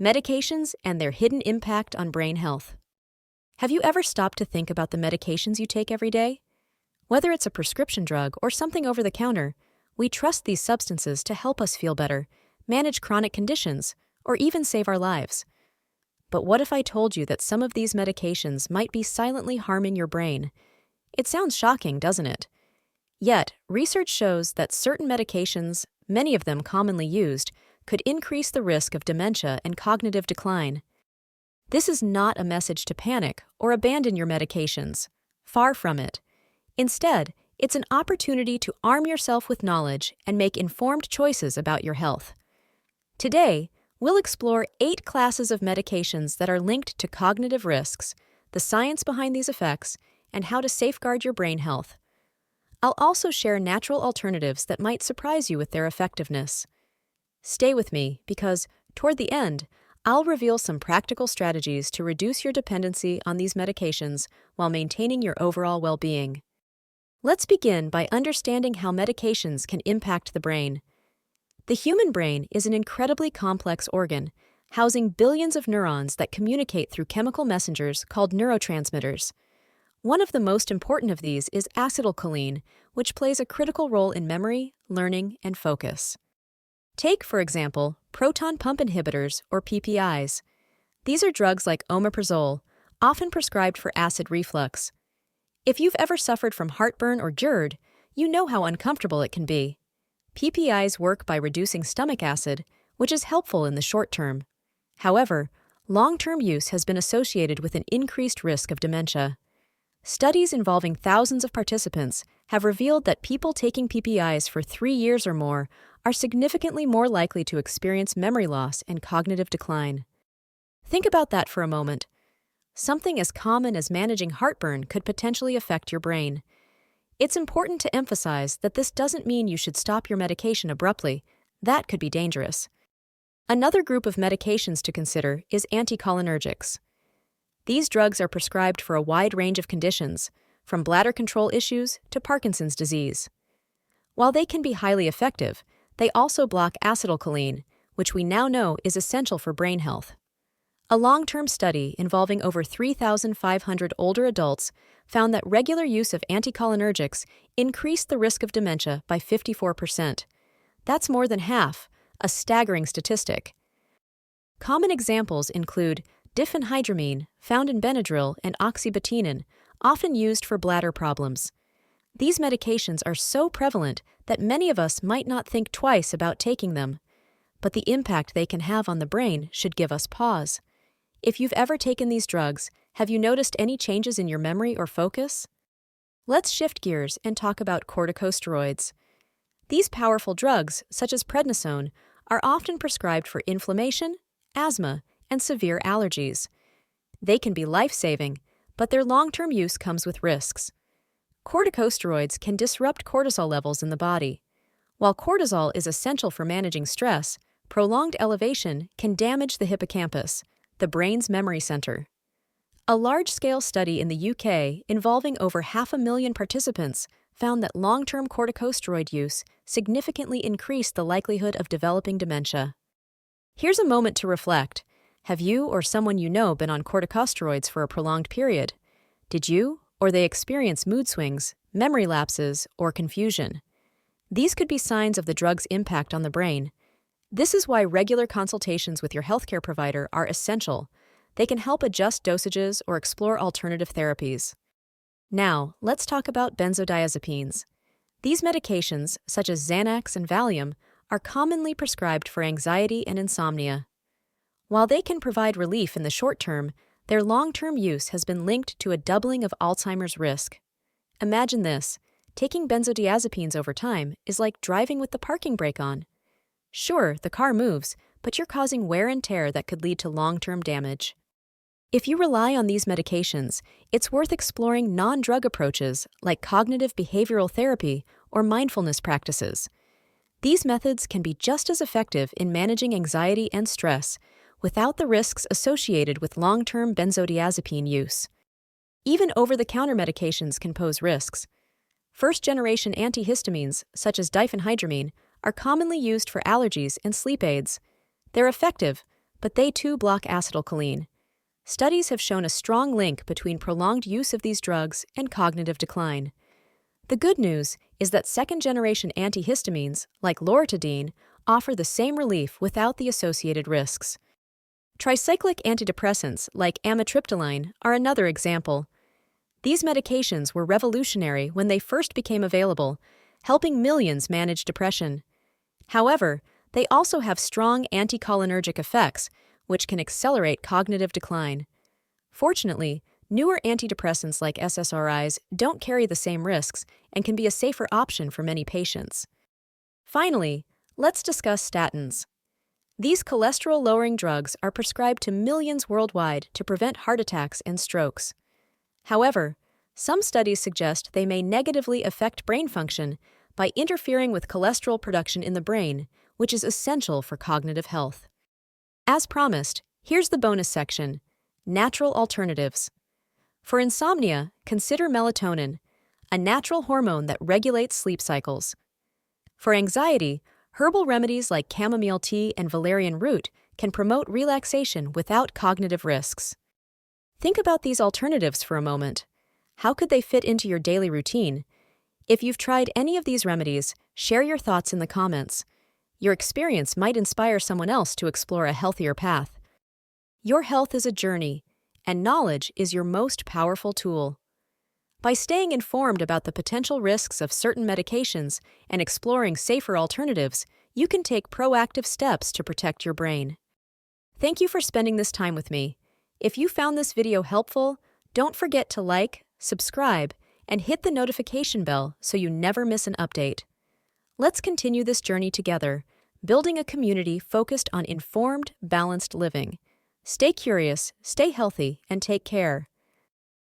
Medications and their hidden impact on brain health. Have you ever stopped to think about the medications you take every day? Whether it's a prescription drug or something over the counter, we trust these substances to help us feel better, manage chronic conditions, or even save our lives. But what if I told you that some of these medications might be silently harming your brain? It sounds shocking, doesn't it? Yet, research shows that certain medications, many of them commonly used, could increase the risk of dementia and cognitive decline. This is not a message to panic or abandon your medications. Far from it. Instead, it's an opportunity to arm yourself with knowledge and make informed choices about your health. Today, we'll explore 8 classes of medications that are linked to cognitive risks, the science behind these effects, and how to safeguard your brain health. I'll also share natural alternatives that might surprise you with their effectiveness. Stay with me because, toward the end, I'll reveal some practical strategies to reduce your dependency on these medications while maintaining your overall well-being. Let's begin by understanding how medications can impact the brain. The human brain is an incredibly complex organ, housing billions of neurons that communicate through chemical messengers called neurotransmitters. One of the most important of these is acetylcholine, which plays a critical role in memory, learning, and focus. Take, for example, proton pump inhibitors, or PPIs. These are drugs like omeprazole, often prescribed for acid reflux. If you've ever suffered from heartburn or GERD, you know how uncomfortable it can be. PPIs work by reducing stomach acid, which is helpful in the short term. However, long-term use has been associated with an increased risk of dementia. Studies involving thousands of participants have revealed that people taking PPIs for 3 years or more are significantly more likely to experience memory loss and cognitive decline. Think about that for a moment. Something as common as managing heartburn could potentially affect your brain. It's important to emphasize that this doesn't mean you should stop your medication abruptly. That could be dangerous. Another group of medications to consider is anticholinergics. These drugs are prescribed for a wide range of conditions, from bladder control issues to Parkinson's disease. While they can be highly effective, they also block acetylcholine, which we now know is essential for brain health. A long-term study involving over 3,500 older adults found that regular use of anticholinergics increased the risk of dementia by 54%. That's more than half, a staggering statistic. Common examples include diphenhydramine, found in Benadryl, and oxybutynin, often used for bladder problems. These medications are so prevalent that many of us might not think twice about taking them, but the impact they can have on the brain should give us pause. If you've ever taken these drugs, have you noticed any changes in your memory or focus? Let's shift gears and talk about corticosteroids. These powerful drugs, such as prednisone, are often prescribed for inflammation, asthma, and severe allergies. They can be life-saving, but their long-term use comes with risks. Corticosteroids can disrupt cortisol levels in the body. While cortisol is essential for managing stress, prolonged elevation can damage the hippocampus, the brain's memory center. A large-scale study in the UK involving over 500,000 participants found that long-term corticosteroid use significantly increased the likelihood of developing dementia. Here's a moment to reflect. Have you or someone you know been on corticosteroids for a prolonged period? Did you or they experience mood swings, memory lapses, or confusion? These could be signs of the drug's impact on the brain. This is why regular consultations with your healthcare provider are essential. They can help adjust dosages or explore alternative therapies. Now, let's talk about benzodiazepines. These medications, such as Xanax and Valium, are commonly prescribed for anxiety and insomnia. While they can provide relief in the short term, their long-term use has been linked to a doubling of Alzheimer's risk. Imagine this: taking benzodiazepines over time is like driving with the parking brake on. Sure, the car moves, but you're causing wear and tear that could lead to long-term damage. If you rely on these medications, it's worth exploring non-drug approaches like cognitive behavioral therapy or mindfulness practices. These methods can be just as effective in managing anxiety and stress without the risks associated with long-term benzodiazepine use. Even over-the-counter medications can pose risks. First-generation antihistamines, such as diphenhydramine, are commonly used for allergies and sleep aids. They're effective, but they too block acetylcholine. Studies have shown a strong link between prolonged use of these drugs and cognitive decline. The good news is that second-generation antihistamines, like loratadine, offer the same relief without the associated risks. Tricyclic antidepressants, like amitriptyline, are another example. These medications were revolutionary when they first became available, helping millions manage depression. However, they also have strong anticholinergic effects, which can accelerate cognitive decline. Fortunately, newer antidepressants like SSRIs don't carry the same risks and can be a safer option for many patients. Finally, let's discuss statins. These cholesterol-lowering drugs are prescribed to millions worldwide to prevent heart attacks and strokes. However, some studies suggest they may negatively affect brain function by interfering with cholesterol production in the brain, which is essential for cognitive health. As promised, here's the bonus section: natural alternatives. For insomnia, consider melatonin, a natural hormone that regulates sleep cycles. For anxiety, herbal remedies like chamomile tea and valerian root can promote relaxation without cognitive risks. Think about these alternatives for a moment. How could they fit into your daily routine? If you've tried any of these remedies, share your thoughts in the comments. Your experience might inspire someone else to explore a healthier path. Your health is a journey, and knowledge is your most powerful tool. By staying informed about the potential risks of certain medications and exploring safer alternatives, you can take proactive steps to protect your brain. Thank you for spending this time with me. If you found this video helpful, don't forget to like, subscribe, and hit the notification bell so you never miss an update. Let's continue this journey together, building a community focused on informed, balanced living. Stay curious, stay healthy, and take care.